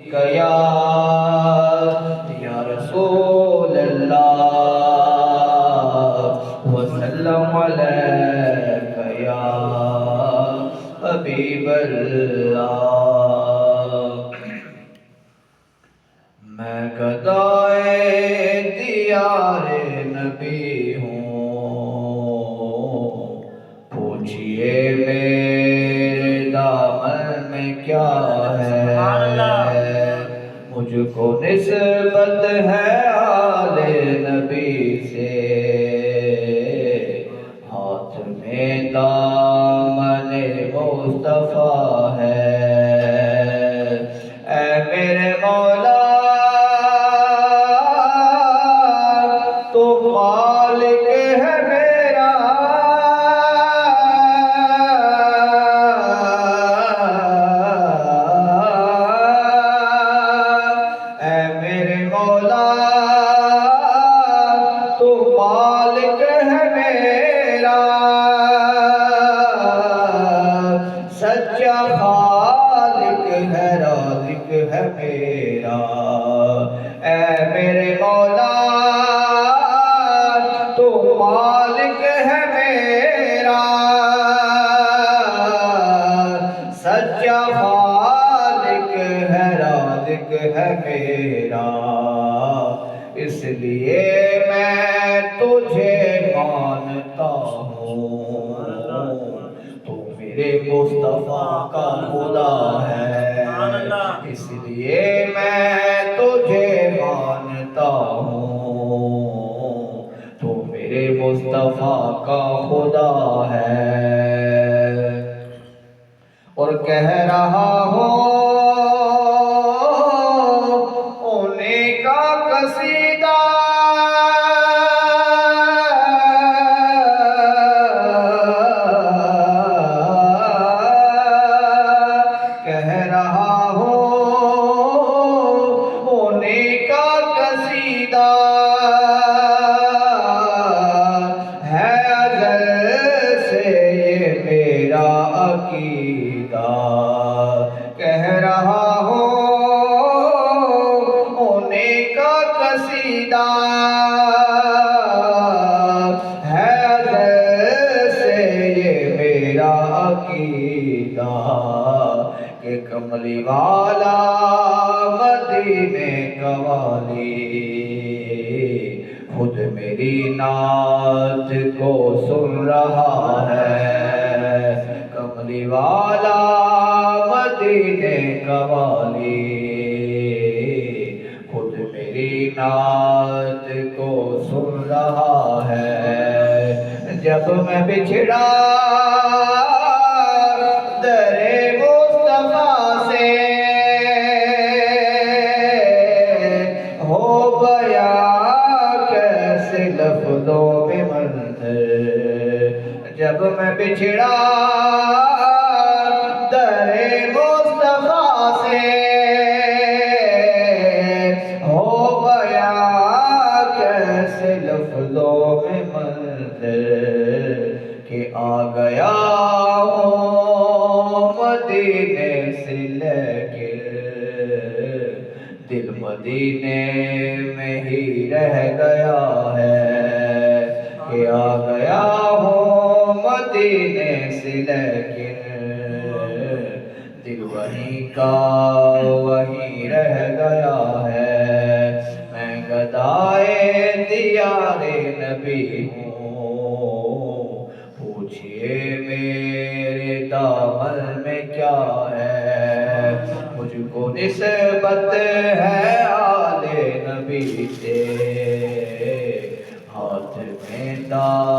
یا رسول اللہ وسلم علیک یا حبیب اللہ۔ میں گدائے دیار نبی ہوں، پوچھئے میرے دامن میں کیا ہے، مجھ کو نسبت ہے آل نبی سے، ہاتھ میں دامن مصطفیٰ ہے۔ اے میرے مولا تو مالک ہے میرا، اے میرے مولا تو مالک ہے میرا، سچا خالق ہے رازق ہے میرا۔ اے میرے مولا تو مالک ہے میرا، سچا خالق ہے رازق ہے میرا، اس لیے میں تجھے مانتا ہوں، تو میرے مصطفیٰ کا خدا ہے، اس لیے میں تجھے مانتا ہوں، تو میرے مصطفیٰ کا خدا ہے۔ اور کہہ رہا ہوں انہیں کا قصیدہ، کہہ رہا ہوں انہیں کا قصیدہ، ہے ازل سے یہ میرا عقیدہ، کہہ رہا ہوں انہیں کا قصیدہ، ہے ازل سے یہ میرا عقیدہ، کہ کملی والا مدینے کا والی خود میری نعت کو سن رہا ہے، کملی والا مدینے کا والی خود میری نعت کو سن رہا ہے۔ جب میں بچھڑا در مصطفیٰ سے، ہو بیان کیسے لفظوں میں منظر، جب میں بچھڑا در مصطفیٰ سے، ہو بیان کیسے لفظوں میں منظر، کہ آ گیا ہوں مدینے سے لے کے، دل مدینے میں ہی رہ گیا ہے، کہ آ گیا ہوں مدینے سے لے کے، دل وہیں کا وہیں رہ گیا ہے۔ میں گدائے دیار نبی ہوں، پوچھئے میرے دامن میں کیا ہے، مجھ کو نسبت ہے آل نبی سے، ہاتھ میں دامن